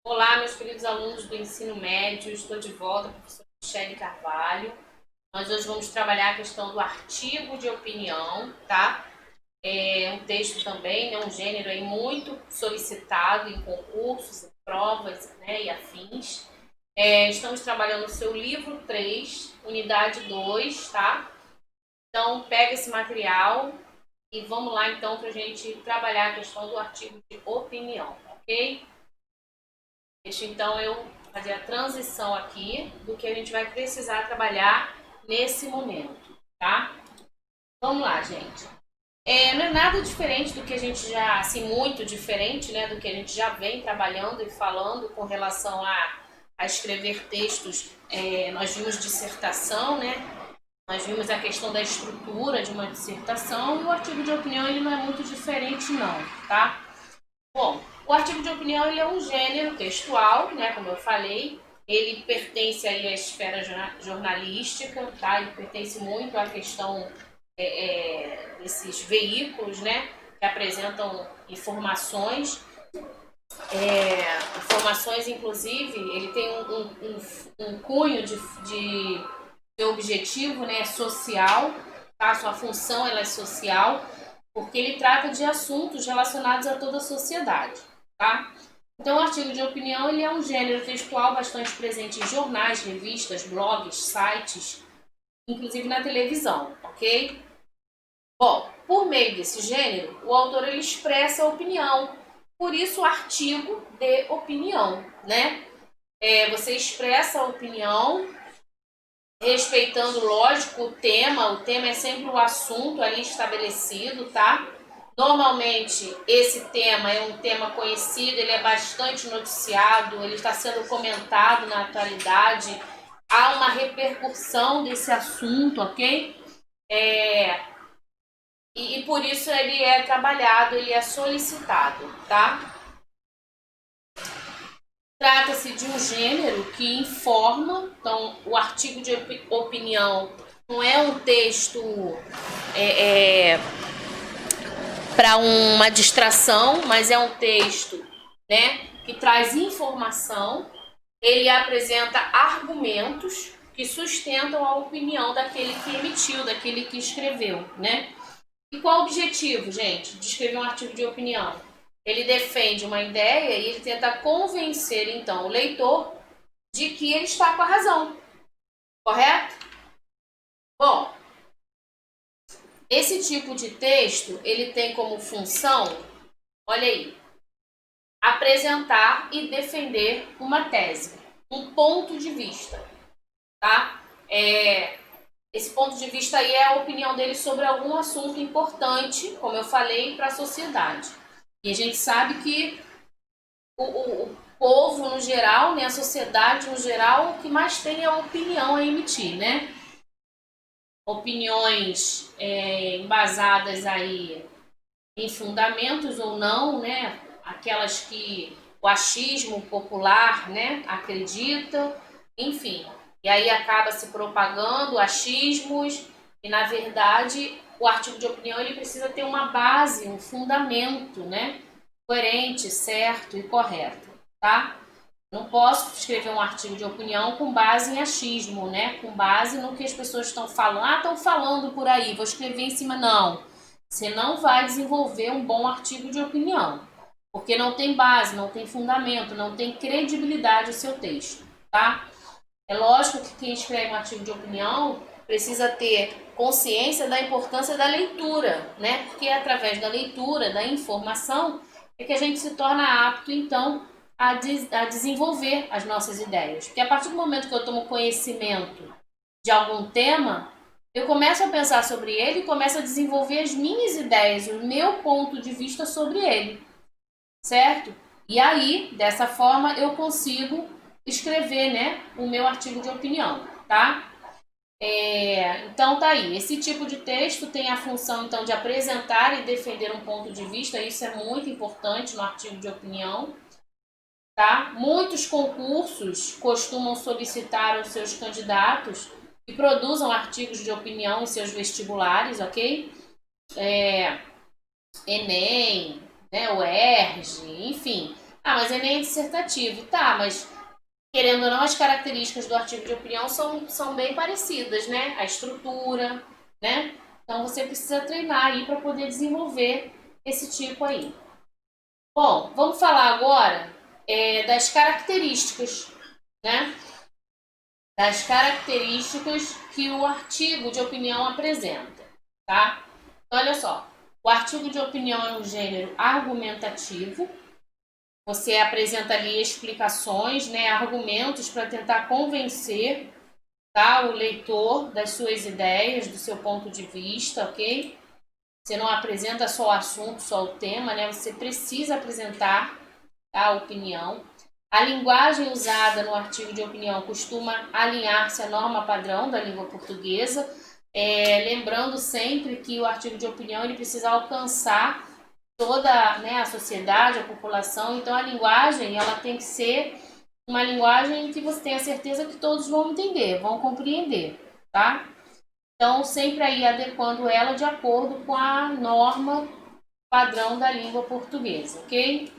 Olá, meus queridos alunos do ensino médio, estou de volta, professora Michele Carvalho. Nós hoje vamos trabalhar a questão do artigo de opinião, tá? É um texto também, um gênero aí muito solicitado em concursos, em provas, né, e afins. Estamos trabalhando o seu livro 3, unidade 2, tá? Então, pega esse material e vamos lá então para a gente trabalhar a questão do artigo de opinião, ok? Deixa então eu fazer a transição aqui do que a gente vai precisar trabalhar nesse momento, tá? Vamos lá, gente. Não é nada diferente do que a gente já, assim, muito diferente, né, do que a gente já vem trabalhando e falando com relação a escrever textos. Nós vimos dissertação, né? Nós vimos a questão da estrutura de uma dissertação e o artigo de opinião ele não é muito diferente, não, tá? Bom, o artigo de opinião ele é um gênero textual, né, como eu falei, ele pertence aí à esfera jornalística, tá? Ele pertence muito à questão desses veículos, né, que apresentam informações, informações inclusive, ele tem um cunho de objetivo, né, social, tá? Sua função ela é social, porque ele trata de assuntos relacionados a toda a sociedade, tá? Então, o artigo de opinião ele é um gênero textual bastante presente em jornais, revistas, blogs, sites, inclusive na televisão, ok? Bom, por meio desse gênero, o autor ele expressa a opinião, por isso o artigo de opinião, né? Você expressa a opinião respeitando, lógico, o tema é sempre o assunto ali estabelecido, tá? Normalmente, esse tema é um tema conhecido, ele é bastante noticiado, ele está sendo comentado na atualidade, há uma repercussão desse assunto, ok? E por isso ele é trabalhado, ele é solicitado, tá? Trata-se de um gênero que informa, então o artigo de opinião não é um texto para uma distração, mas é um texto, né, que traz informação, ele apresenta argumentos que sustentam a opinião daquele que emitiu, daquele que escreveu, né? E qual o objetivo, gente, de escrever um artigo de opinião? Ele defende uma ideia e ele tenta convencer, então, o leitor de que ele está com a razão, correto? Bom, esse tipo de texto, ele tem como função, olha aí, apresentar e defender uma tese, um ponto de vista, tá? Esse ponto de vista aí é a opinião dele sobre algum assunto importante, como eu falei, para a sociedade. E a gente sabe que o povo no geral, né, a sociedade no geral, o que mais tem é opinião a emitir, né? Opiniões embasadas aí em fundamentos ou não, né? Aquelas que o achismo popular, né, acredita, enfim. E aí acaba se propagando achismos e na verdade o artigo de opinião ele precisa ter uma base, um fundamento, né, coerente, certo e correto, tá? Não posso escrever um artigo de opinião com base em achismo, né? Com base no que as pessoas estão falando. Ah, estão falando por aí, vou escrever em cima. Não. Você não vai desenvolver um bom artigo de opinião, porque não tem base, não tem fundamento, não tem credibilidade o seu texto, tá? É lógico que quem escreve um artigo de opinião precisa ter consciência da importância da leitura, né? Porque é através da leitura, da informação, é que a gente se torna apto, então, a desenvolver as nossas ideias. Porque a partir do momento que eu tomo conhecimento de algum tema, eu começo a pensar sobre ele e começo a desenvolver as minhas ideias, o meu ponto de vista sobre ele, certo? E aí, dessa forma, eu consigo escrever, né, o meu artigo de opinião, tá? Então tá aí, esse tipo de texto tem a função então de apresentar e defender um ponto de vista, isso é muito importante no artigo de opinião, tá? Muitos concursos costumam solicitar aos seus candidatos que produzam artigos de opinião em seus vestibulares, ok? Enem, né, o ERJ, enfim, Ah, mas Enem é dissertativo. Tá, mas querendo ou não, as características do artigo de opinião são bem parecidas, né? A estrutura, né? Então você precisa treinar aí para poder desenvolver esse tipo aí. Bom, vamos falar agora das características, né? Das características que o artigo de opinião apresenta, tá? Então, olha só, o artigo de opinião é um gênero argumentativo. Você apresenta ali explicações, né, argumentos para tentar convencer, tá, o leitor das suas ideias, do seu ponto de vista, ok? Você não apresenta só o assunto, só o tema, né? Você precisa apresentar, tá, a opinião. A linguagem usada no artigo de opinião costuma alinhar-se à norma padrão da língua portuguesa, lembrando sempre que o artigo de opinião ele precisa alcançar toda, né, a sociedade, a população. Então a linguagem ela tem que ser uma linguagem que você tenha certeza que todos vão entender, vão compreender, tá? Então sempre aí adequando ela de acordo com a norma padrão da língua portuguesa, ok?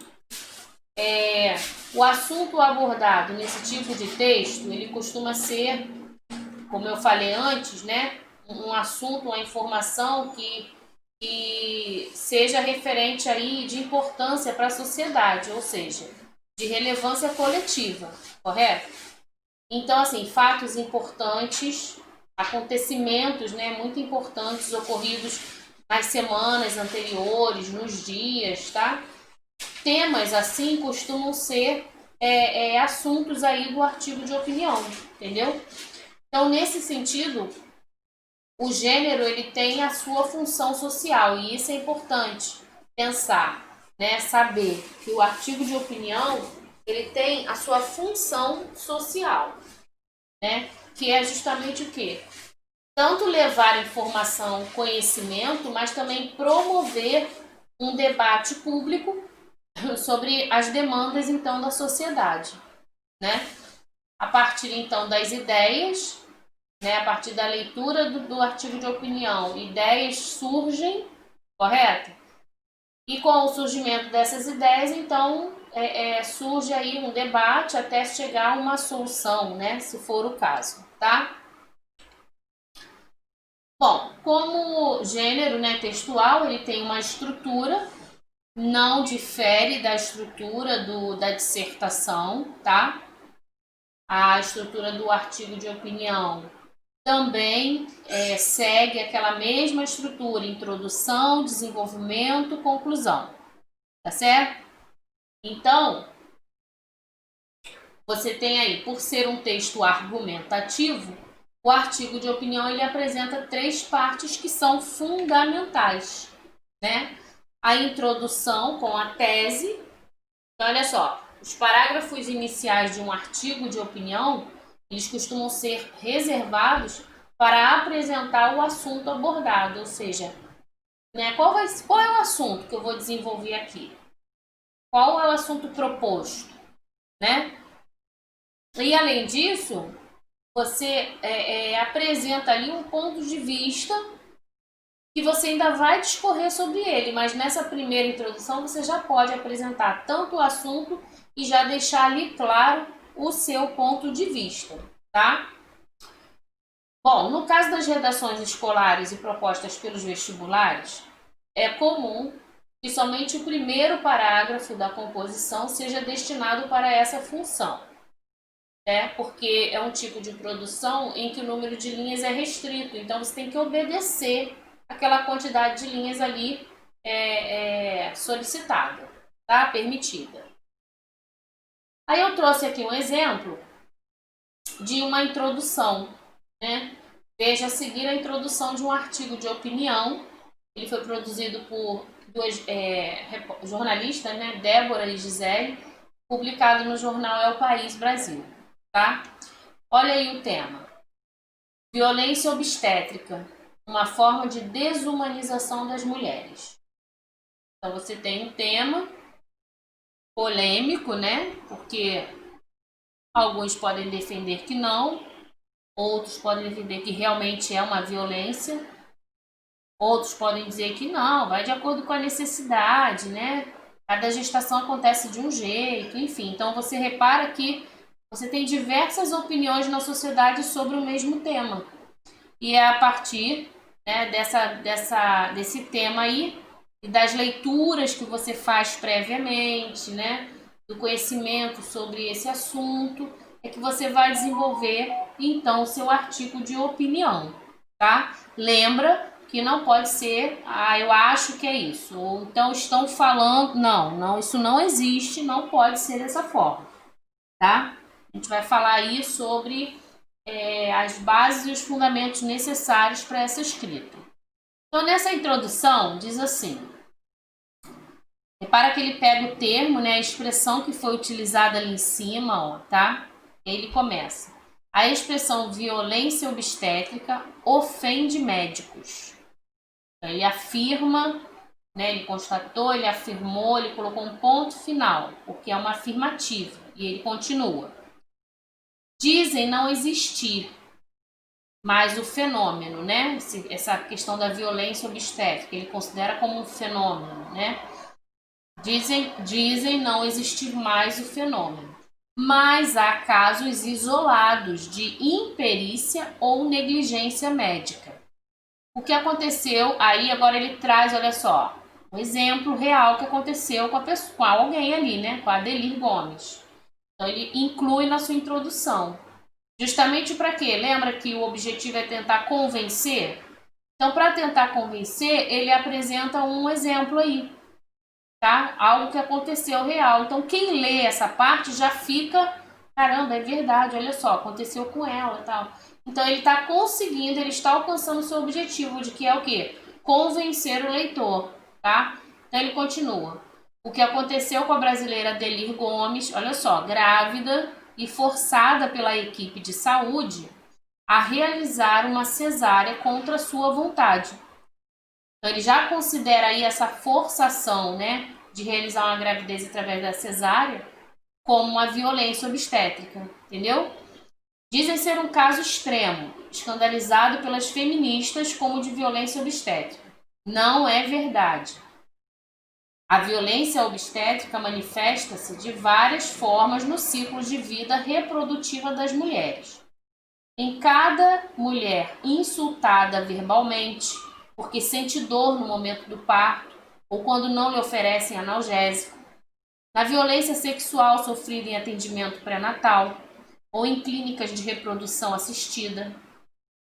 O assunto abordado nesse tipo de texto, ele costuma ser, como eu falei antes, né, um assunto, uma informação que seja referente aí de importância para a sociedade, ou seja, de relevância coletiva, correto? Então, assim, fatos importantes, acontecimentos, né, muito importantes ocorridos nas semanas anteriores, nos dias, tá? Temas assim costumam ser assuntos aí do artigo de opinião, entendeu? Então, nesse sentido, o gênero ele tem a sua função social e isso é importante pensar, né? Saber que o artigo de opinião ele tem a sua função social, né? Que é justamente o quê? Tanto levar informação, conhecimento, mas também promover um debate público sobre as demandas então da sociedade, né? A partir então das ideias, né? A partir da leitura do artigo de opinião, ideias surgem, correto? E com o surgimento dessas ideias, então surge aí um debate até chegar a uma solução, né? Se for o caso, tá? Bom, como gênero, né, textual, ele tem uma estrutura, não difere da estrutura da dissertação, tá? A estrutura do artigo de opinião também segue aquela mesma estrutura, introdução, desenvolvimento, conclusão, tá certo? Então, você tem aí, por ser um texto argumentativo, o artigo de opinião ele apresenta três partes que são fundamentais, né? A introdução com a tese. Então, olha só, os parágrafos iniciais de um artigo de opinião, eles costumam ser reservados para apresentar o assunto abordado, ou seja, né, qual é o assunto que eu vou desenvolver aqui? Qual é o assunto proposto, né? E além disso, você apresenta ali um ponto de vista que você ainda vai discorrer sobre ele, mas nessa primeira introdução você já pode apresentar tanto o assunto e já deixar ali claro o seu ponto de vista, tá? Bom, no caso das redações escolares e propostas pelos vestibulares, é comum que somente o primeiro parágrafo da composição seja destinado para essa função, né? Porque é um tipo de produção em que o número de linhas é restrito, então você tem que obedecer aquela quantidade de linhas ali solicitada, tá? Permitida. Aí eu trouxe aqui um exemplo de uma introdução, né? Veja a seguir a introdução de um artigo de opinião. Ele foi produzido por duas jornalistas, né? Débora e Gisele, publicado no jornal É o País Brasil, tá? Olha aí o tema. Violência obstétrica, uma forma de desumanização das mulheres. Então você tem um tema polêmico, né? Porque alguns podem defender que não, outros podem defender que realmente é uma violência, outros podem dizer que não, vai de acordo com a necessidade, né? Cada gestação acontece de um jeito, enfim. Então você repara que você tem diversas opiniões na sociedade sobre o mesmo tema. E é a partir, né, desse tema aí, e das leituras que você faz previamente, né, do conhecimento sobre esse assunto, é que você vai desenvolver, então, o seu artigo de opinião, tá? Lembra que não pode ser, eu acho que é isso, ou então estão falando, não, isso não existe, não pode ser dessa forma, tá? A gente vai falar aí sobre as bases e os fundamentos necessários para essa escrita. Então, nessa introdução, diz assim, repara que ele pega o termo, né, a expressão que foi utilizada ali em cima, ó, tá? Ele começa. A expressão violência obstétrica ofende médicos. Então, ele afirma, né, ele constatou, ele afirmou, ele colocou um ponto final, porque é uma afirmativa. E ele continua. Dizem não existir mais o fenômeno, né? Essa questão da violência obstétrica, ele considera como um fenômeno, né? Dizem não existir mais o fenômeno, mas há casos isolados de imperícia ou negligência médica. O que aconteceu, aí agora ele traz, olha só, um exemplo real que aconteceu com alguém ali, né? Com a Adelir Gomes. Então ele inclui na sua introdução. Justamente para quê? Lembra que o objetivo é tentar convencer? Então, para tentar convencer, ele apresenta um exemplo aí, tá? Algo que aconteceu real. Então, quem lê essa parte já fica, caramba, é verdade, olha só, aconteceu com ela e tal. Então, ele está conseguindo, ele está alcançando o seu objetivo, de que é o quê? Convencer o leitor, tá? Então, ele continua. O que aconteceu com a brasileira Adelir Gomes, olha só, grávida e forçada pela equipe de saúde a realizar uma cesárea contra sua vontade. Então, ele já considera aí essa forçação, né, de realizar uma gravidez através da cesárea como uma violência obstétrica, entendeu? Dizem ser um caso extremo, escandalizado pelas feministas como de violência obstétrica. Não é verdade. A violência obstétrica manifesta-se de várias formas no ciclo de vida reprodutiva das mulheres. Em cada mulher insultada verbalmente, porque sente dor no momento do parto ou quando não lhe oferecem analgésico, na violência sexual sofrida em atendimento pré-natal ou em clínicas de reprodução assistida.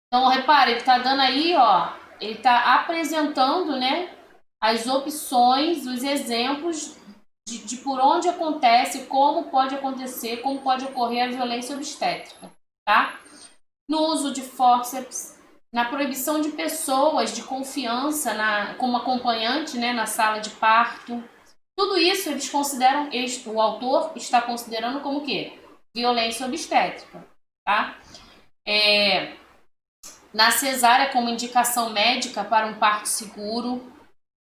Então, repare, ele está dando aí, ó, ele está apresentando, né, as opções, os exemplos de por onde acontece, como pode acontecer, como pode ocorrer a violência obstétrica, tá? No uso de fórceps, na proibição de pessoas de confiança como acompanhante, né, na sala de parto. Tudo isso eles consideram, o autor está considerando como o quê? Violência obstétrica, tá? Na cesárea como indicação médica para um parto seguro.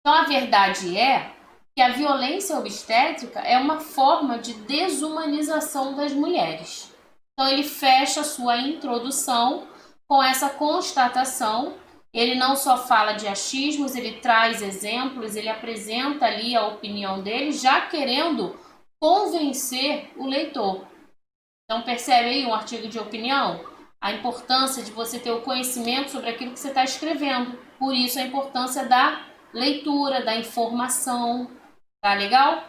Então, a verdade é que a violência obstétrica é uma forma de desumanização das mulheres. Então, ele fecha a sua introdução com essa constatação. Ele não só fala de achismos, ele traz exemplos, ele apresenta ali a opinião dele, já querendo convencer o leitor. Então, percebe aí um artigo de opinião? A importância de você ter o conhecimento sobre aquilo que você está escrevendo. Por isso, a importância da leitura, da informação. Tá legal?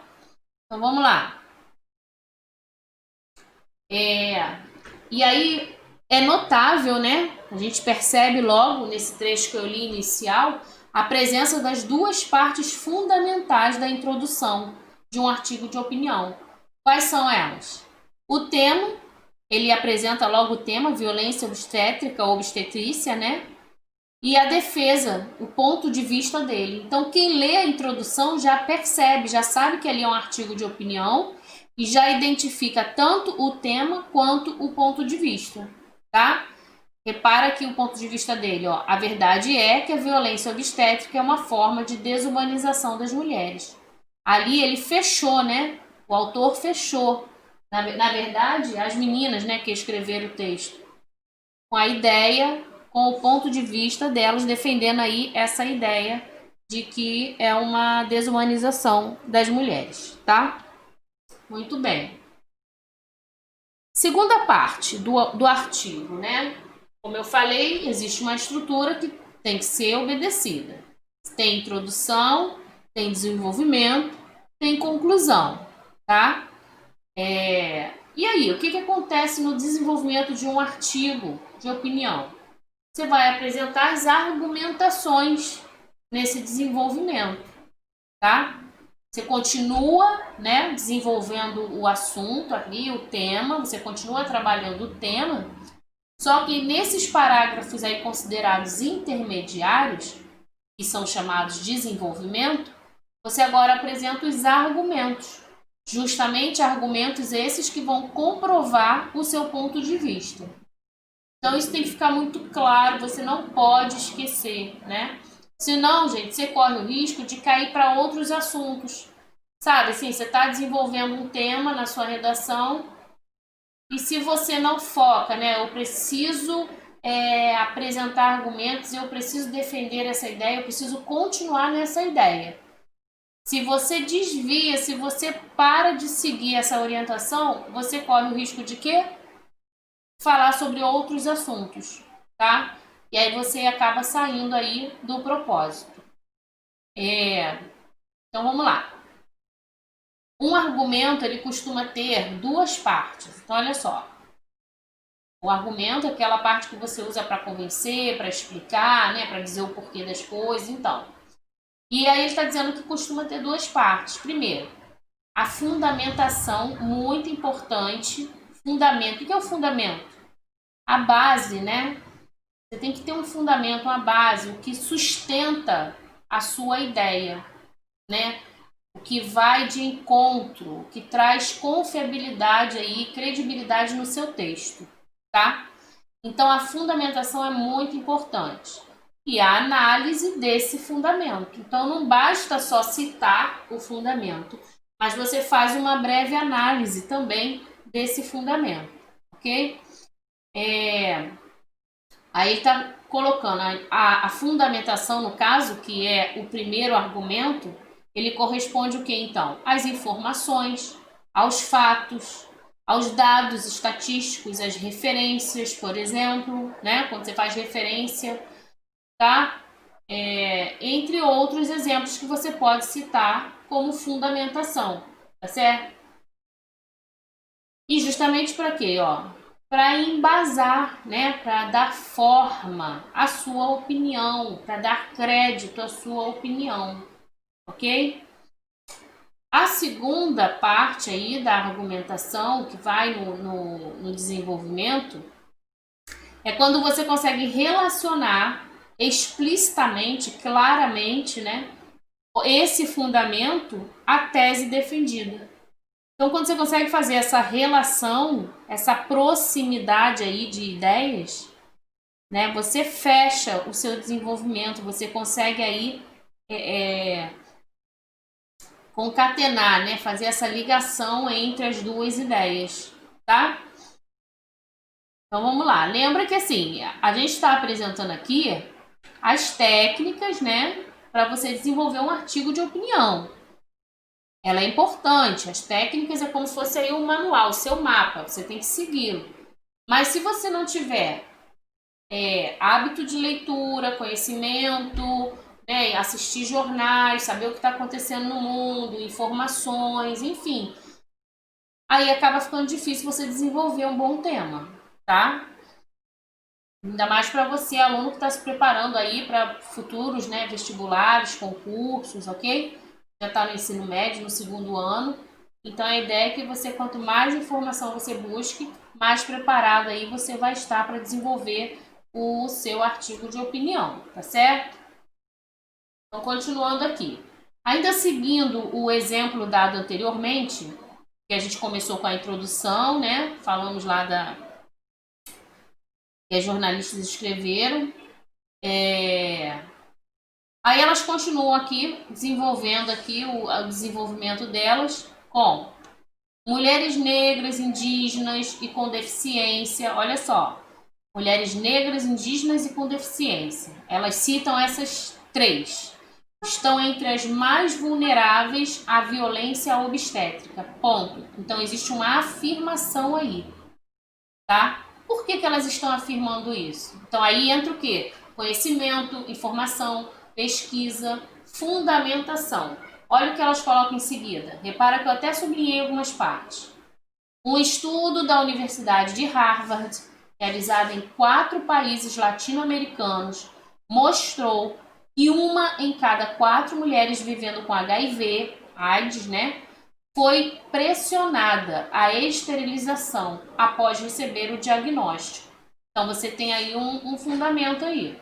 Então, vamos lá. E aí, é notável, né? A gente percebe logo nesse trecho que eu li inicial a presença das duas partes fundamentais da introdução de um artigo de opinião. Quais são elas? O tema, ele apresenta logo o tema, violência obstétrica ou obstetrícia, né? E a defesa, o ponto de vista dele. Então, quem lê a introdução já percebe, já sabe que ali é um artigo de opinião e já identifica tanto o tema quanto o ponto de vista, tá? Repara aqui o ponto de vista dele, ó. A verdade é que a violência obstétrica é uma forma de desumanização das mulheres. Ali ele fechou, né? O autor fechou. Na verdade, as meninas, né, que escreveram o texto, com a ideia, com o ponto de vista delas, defendendo aí essa ideia de que é uma desumanização das mulheres, tá? Muito bem. Segunda parte do artigo, né? Como eu falei, existe uma estrutura que tem que ser obedecida. Tem introdução, tem desenvolvimento, tem conclusão, tá? E aí, o que acontece no desenvolvimento de um artigo de opinião? Você vai apresentar as argumentações nesse desenvolvimento, tá? Você continua, né, desenvolvendo o assunto ali, o tema, você continua trabalhando o tema, só que nesses parágrafos aí considerados intermediários, que são chamados de desenvolvimento, você agora apresenta os argumentos, justamente argumentos esses que vão comprovar o seu ponto de vista. Então isso tem que ficar muito claro, você não pode esquecer, né? Senão, gente, você corre o risco de cair para outros assuntos. Sabe, assim, você está desenvolvendo um tema na sua redação e se você não foca, né? Eu preciso apresentar argumentos, eu preciso defender essa ideia, eu preciso continuar nessa ideia. Se você desvia, se você para de seguir essa orientação, você corre o risco de quê? Falar sobre outros assuntos, tá? E aí você acaba saindo aí do propósito. Então vamos lá. Um argumento ele costuma ter duas partes. Então olha só. O argumento é aquela parte que você usa para convencer, para explicar, né, para dizer o porquê das coisas, então. E aí ele está dizendo que costuma ter duas partes. Primeiro, a fundamentação, muito importante. Fundamento. O que é o fundamento? A base, né? Você tem que ter um fundamento, uma base, o que sustenta a sua ideia, né? O que vai de encontro, o que traz confiabilidade aí, credibilidade no seu texto, tá? Então a fundamentação é muito importante. E a análise desse fundamento. Então não basta só citar o fundamento, mas você faz uma breve análise também desse fundamento, ok? Aí está colocando a fundamentação, no caso, que é o primeiro argumento, ele corresponde o que então? Às informações, aos fatos, aos dados estatísticos, às referências, por exemplo, né? Quando você faz referência, tá? Entre outros exemplos que você pode citar como fundamentação, tá certo? E justamente para quê, ó? Para embasar, né? Para dar forma à sua opinião, para dar crédito à sua opinião, ok? A segunda parte aí da argumentação que vai no desenvolvimento é quando você consegue relacionar explicitamente, claramente, né, esse fundamento à tese defendida. Então, quando você consegue fazer essa relação, essa proximidade aí de ideias, né, você fecha o seu desenvolvimento, você consegue aí concatenar, né, fazer essa ligação entre as duas ideias, tá? Então vamos lá. Lembra que assim, a gente está apresentando aqui as técnicas, né, para você desenvolver um artigo de opinião. Ela é importante. As técnicas é como se fosse aí um manual, o seu mapa. Você tem que segui-lo. Mas se você não tiver hábito de leitura, conhecimento, né, assistir jornais, saber o que está acontecendo no mundo, informações, enfim, aí acaba ficando difícil você desenvolver um bom tema, tá? Ainda mais para você, aluno que está se preparando aí para futuros, né, vestibulares, concursos, ok? Já está no ensino médio, no segundo ano. Então a ideia é que você, quanto mais informação você busque, mais preparado aí você vai estar para desenvolver o seu artigo de opinião, tá certo? Então, continuando aqui. Ainda seguindo o exemplo dado anteriormente, que a gente começou com a introdução, né? Falamos lá que as jornalistas escreveram. Aí elas continuam aqui, desenvolvendo aqui o desenvolvimento delas com mulheres negras, indígenas e com deficiência. Olha só, mulheres negras, indígenas e com deficiência. Elas citam essas três. estão entre as mais vulneráveis à violência obstétrica. Ponto. Então existe uma afirmação aí, tá? Por que elas estão afirmando isso? Então aí entra o quê? Conhecimento, informação, pesquisa, fundamentação. Olha o que elas colocam em seguida. Repara que eu até sublinhei algumas partes. Um estudo da Universidade de Harvard, realizado em 4 países latino-americanos, mostrou que 1 em cada 4 mulheres vivendo com HIV, AIDS, né, foi pressionada à esterilização após receber o diagnóstico. Então você tem aí um fundamento aí.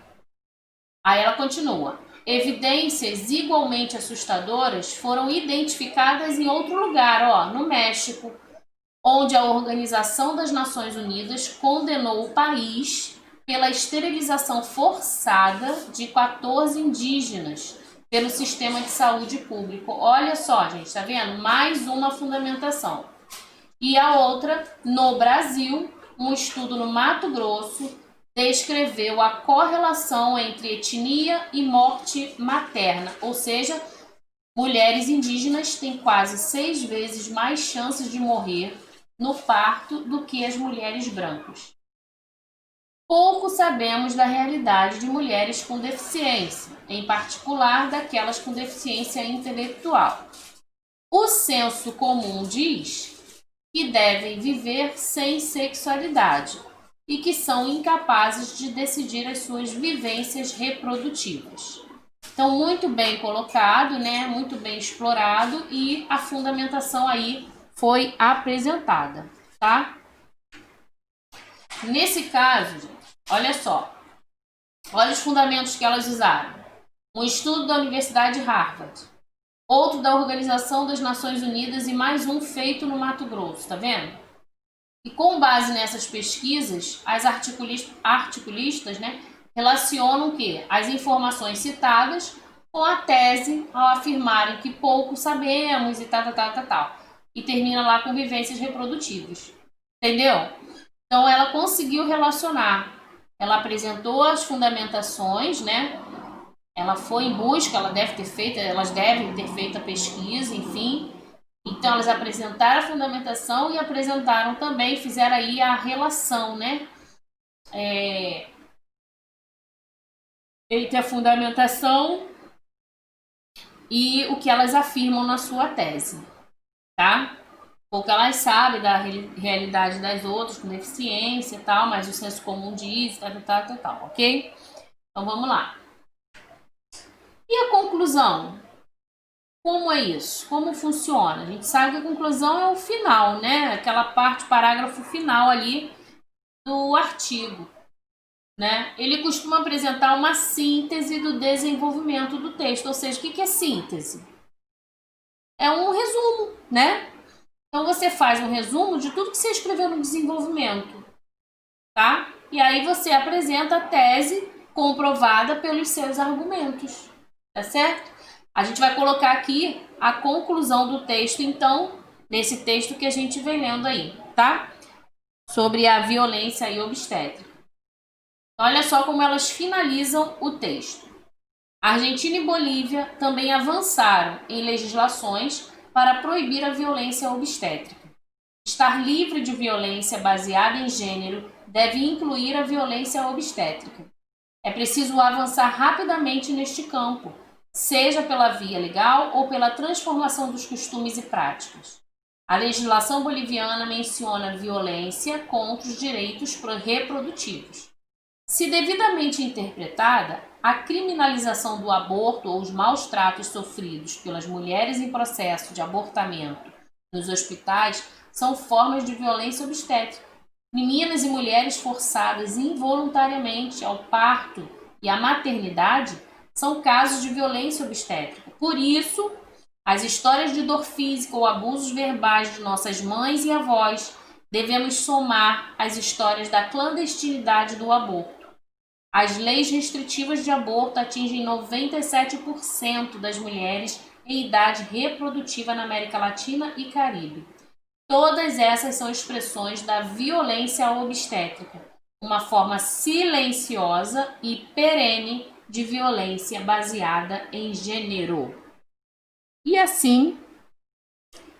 Aí ela continua. Evidências igualmente assustadoras foram identificadas em outro lugar, no México, onde a Organização das Nações Unidas condenou o país pela esterilização forçada de 14 indígenas pelo sistema de saúde público. Olha só, gente, tá vendo? Mais uma fundamentação. E a outra, no Brasil, um estudo no Mato Grosso descreveu a correlação entre etnia e morte materna, ou seja, mulheres indígenas têm quase 6 vezes mais chances de morrer no parto do que as mulheres brancas. Pouco sabemos da realidade de mulheres com deficiência, em particular daquelas com deficiência intelectual. O senso comum diz que devem viver sem sexualidade e que são incapazes de decidir as suas vivências reprodutivas. Então, muito bem colocado, né? Muito bem explorado, e a fundamentação aí foi apresentada, tá? Nesse caso, gente, olha só. Olha os fundamentos que elas usaram. Um estudo da Universidade de Harvard, outro da Organização das Nações Unidas e mais um feito no Mato Grosso, tá vendo? E com base nessas pesquisas, as articulistas, né, relacionam que as informações citadas com a tese ao afirmarem que pouco sabemos e tal. E termina lá com vivências reprodutivas. Entendeu? Então ela conseguiu relacionar. Ela apresentou as fundamentações, né? Ela foi em busca, elas devem ter feito a pesquisa, enfim. Então elas apresentaram a fundamentação e apresentaram também, fizeram aí a relação, né? Entre a fundamentação e o que elas afirmam na sua tese, tá? Porque elas sabem da realidade das outras com deficiência e tal, mas o senso comum diz, tal, ok? Então vamos lá. E a conclusão? Como é isso? Como funciona? A gente sabe que a conclusão é o final, né? Aquela parte, parágrafo final ali do artigo, né? Ele costuma apresentar uma síntese do desenvolvimento do texto, ou seja, o que é síntese? É um resumo, né? Então você faz um resumo de tudo que você escreveu no desenvolvimento, tá? E aí você apresenta a tese comprovada pelos seus argumentos, tá certo? A gente vai colocar aqui a conclusão do texto, então, nesse texto que a gente vem lendo aí, tá? Sobre a violência e obstétrica. Olha só como elas finalizam o texto. Argentina e Bolívia também avançaram em legislações para proibir a violência obstétrica. Estar livre de violência baseada em gênero deve incluir a violência obstétrica. É preciso avançar rapidamente neste campo, seja pela via legal ou pela transformação dos costumes e práticas. A legislação boliviana menciona violência contra os direitos reprodutivos. Se devidamente interpretada, a criminalização do aborto ou os maus tratos sofridos pelas mulheres em processo de abortamento nos hospitais são formas de violência obstétrica. Meninas e mulheres forçadas involuntariamente ao parto e à maternidade são casos de violência obstétrica. Por isso, as histórias de dor física ou abusos verbais de nossas mães e avós devemos somar às histórias da clandestinidade do aborto. As leis restritivas de aborto atingem 97% das mulheres em idade reprodutiva na América Latina e Caribe. Todas essas são expressões da violência obstétrica, uma forma silenciosa e perene de violência baseada em gênero. E assim,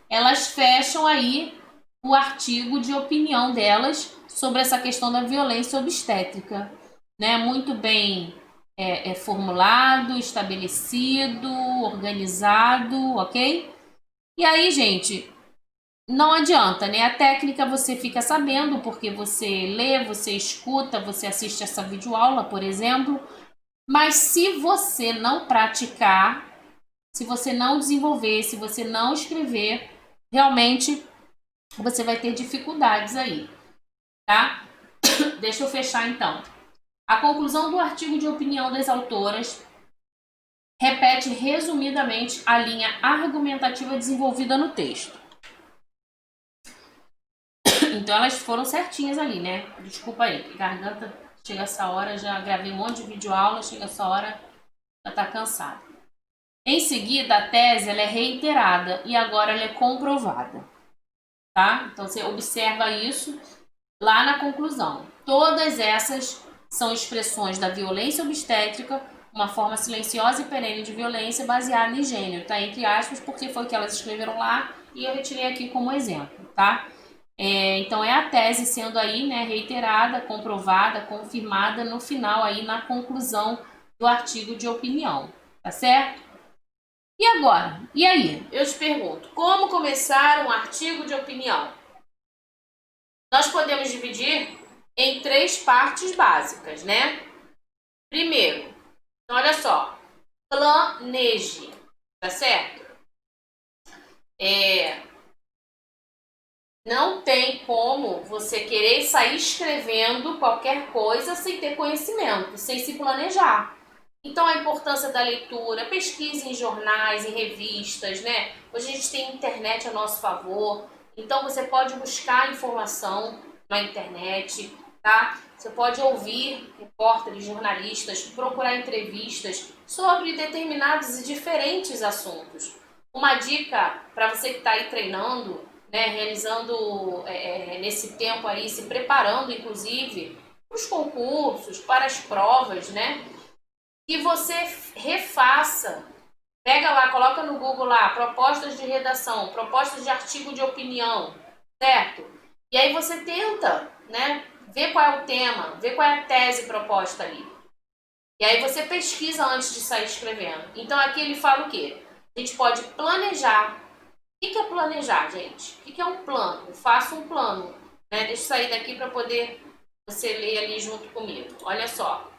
elas fecham aí o artigo de opinião delas sobre essa questão da violência obstétrica, né? Muito bem formulado, estabelecido, organizado, ok? E aí, gente, não adianta, né? A técnica você fica sabendo porque você lê, você escuta, você assiste essa videoaula, por exemplo. Mas se você não praticar, se você não desenvolver, se você não escrever, realmente você vai ter dificuldades aí, tá? Deixa eu fechar então. A conclusão do artigo de opinião das autoras repete resumidamente a linha argumentativa desenvolvida no texto. Então elas foram certinhas ali, né? Desculpa aí, garganta, chega essa hora, já gravei um monte de videoaula, chega essa hora, já tá cansada. Em seguida, a tese ela é reiterada e agora ela é comprovada, tá? Então você observa isso lá na conclusão. Todas essas são expressões da violência obstétrica, uma forma silenciosa e perene de violência baseada em gênero, tá? Entre aspas, porque foi o que elas escreveram lá e eu retirei aqui como exemplo, tá? Então é a tese sendo aí, né, reiterada, comprovada, confirmada no final aí na conclusão do artigo de opinião, tá certo? E agora? E aí? Eu te pergunto, como começar um artigo de opinião? Nós podemos dividir em 3 partes básicas, né? Primeiro, olha só, planeje, tá certo? Não tem como você querer sair escrevendo qualquer coisa sem ter conhecimento, sem se planejar. Então, a importância da leitura, pesquise em jornais, em revistas, né? Hoje a gente tem internet a nosso favor, então você pode buscar informação na internet, tá? Você pode ouvir repórteres, jornalistas, procurar entrevistas sobre determinados e diferentes assuntos. Uma dica para você que está aí treinando, né, realizando nesse tempo aí, se preparando inclusive para os concursos, para as provas, né? Que você refaça. Pega lá, coloca no Google lá, propostas de redação, propostas de artigo de opinião, certo? E aí você tenta, né, ver qual é o tema, ver qual é a tese proposta ali. E aí você pesquisa antes de sair escrevendo. Então aqui ele fala o quê? A gente pode planejar. O que é planejar, gente? O que é um plano? Eu faço um plano, né? Deixa eu sair daqui para poder você ler ali junto comigo. Olha só.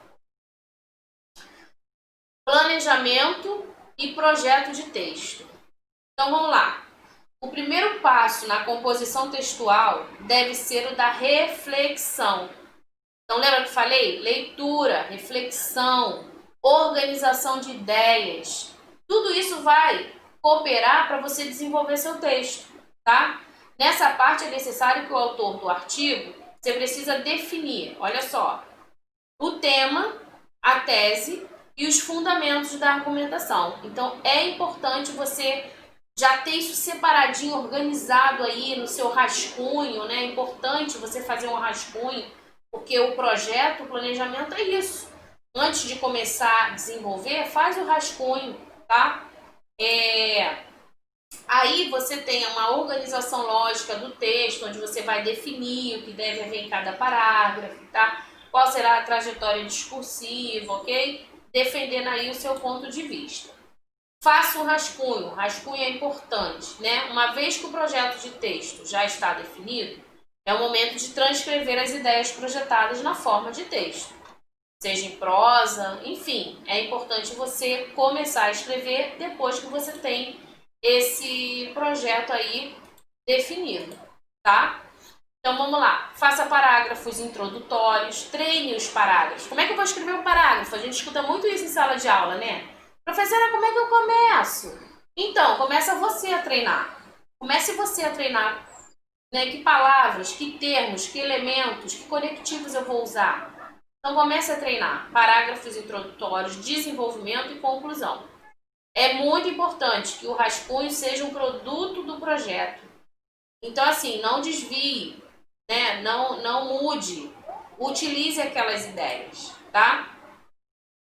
Planejamento e projeto de texto. Então vamos lá. O primeiro passo na composição textual deve ser o da reflexão. Então lembra que falei? Leitura, reflexão, organização de ideias. Tudo isso vai cooperar para você desenvolver seu texto, tá? Nessa parte é necessário que o autor do artigo, você precisa definir, olha só, o tema, a tese e os fundamentos da argumentação. Então é importante você já ter isso separadinho, organizado aí no seu rascunho, né? É importante você fazer um rascunho, porque o projeto, o planejamento é isso. Antes de começar a desenvolver, faz o rascunho, tá? Aí você tem uma organização lógica do texto, onde você vai definir o que deve haver em cada parágrafo, tá? Qual será a trajetória discursiva, ok? Defendendo aí o seu ponto de vista. Faça um rascunho. Rascunho é importante, né? Uma vez que o projeto de texto já está definido, é o momento de transcrever as ideias projetadas na forma de texto. Seja em prosa, enfim, é importante você começar a escrever depois que você tem esse projeto aí definido, tá? Então vamos lá, faça parágrafos introdutórios, treine os parágrafos. Como é que eu vou escrever um parágrafo? A gente escuta muito isso em sala de aula, né? Professora, como é que eu começo? Então, começa você a treinar. Comece você a treinar, né? Que palavras, que termos, que elementos, que conectivos eu vou usar. Então comece a treinar parágrafos introdutórios, desenvolvimento e conclusão. É muito importante que o rascunho seja um produto do projeto. Então assim, não desvie, né? Não mude, utilize aquelas ideias, tá?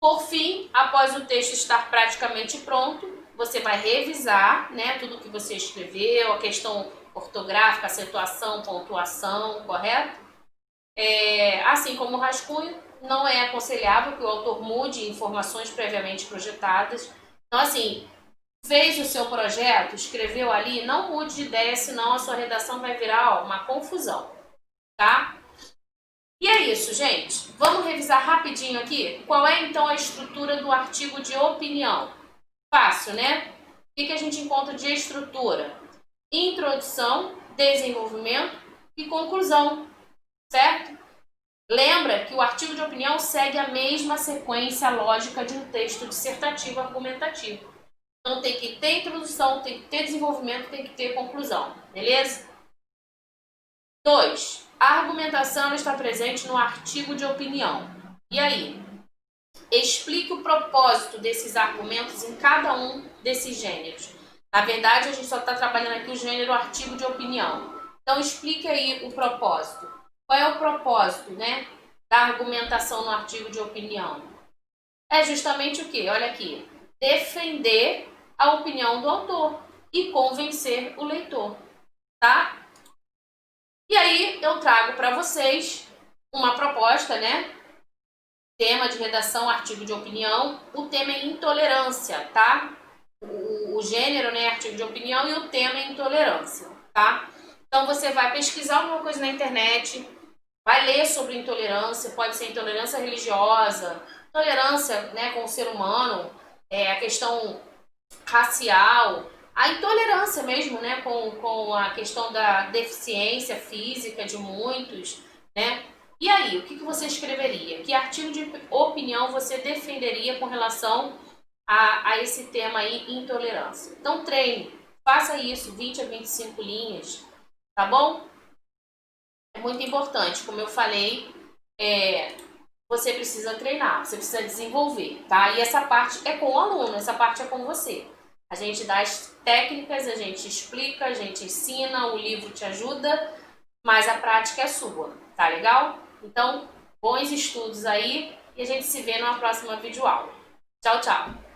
Por fim, após o texto estar praticamente pronto, você vai revisar, né, tudo que você escreveu, a questão ortográfica, acentuação, pontuação, correto? Assim como o rascunho, não é aconselhável que o autor mude informações previamente projetadas. Então, assim, fez o seu projeto, escreveu ali, não mude de ideia, senão a sua redação vai virar uma confusão, tá? E é isso, gente. Vamos revisar rapidinho aqui? Qual é, então, a estrutura do artigo de opinião? Fácil, né? O que a gente encontra de estrutura? Introdução, desenvolvimento e conclusão, certo? Lembra que o artigo de opinião segue a mesma sequência lógica de um texto dissertativo argumentativo. Então tem que ter introdução, tem que ter desenvolvimento, tem que ter conclusão, beleza? 2. A argumentação está presente no artigo de opinião. E aí? Explique o propósito desses argumentos em cada um desses gêneros. Na verdade, a gente só está trabalhando aqui o gênero artigo de opinião. Então, explique aí o propósito. Qual é o propósito, né, da argumentação no artigo de opinião? É justamente o quê? Olha aqui. Defender a opinião do autor e convencer o leitor, tá? E aí, eu trago para vocês uma proposta, né? Tema de redação, artigo de opinião. O tema é intolerância, tá? O gênero, né, artigo de opinião, e o tema é intolerância, tá? Então você vai pesquisar alguma coisa na internet, vai ler sobre intolerância, pode ser intolerância religiosa, intolerância, né, com o ser humano, a questão racial, a intolerância mesmo, né, com a questão da deficiência física de muitos, né? E aí, o que você escreveria? Que artigo de opinião você defenderia com relação a esse tema aí, intolerância? Então, treine, faça isso, 20 a 25 linhas, tá bom? É muito importante, como eu falei, você precisa treinar, você precisa desenvolver, tá? E essa parte é com o aluno, essa parte é com você. A gente dá as técnicas, a gente explica, a gente ensina, o livro te ajuda, mas a prática é sua, tá legal? Então, bons estudos aí e a gente se vê numa próxima videoaula. Tchau, tchau!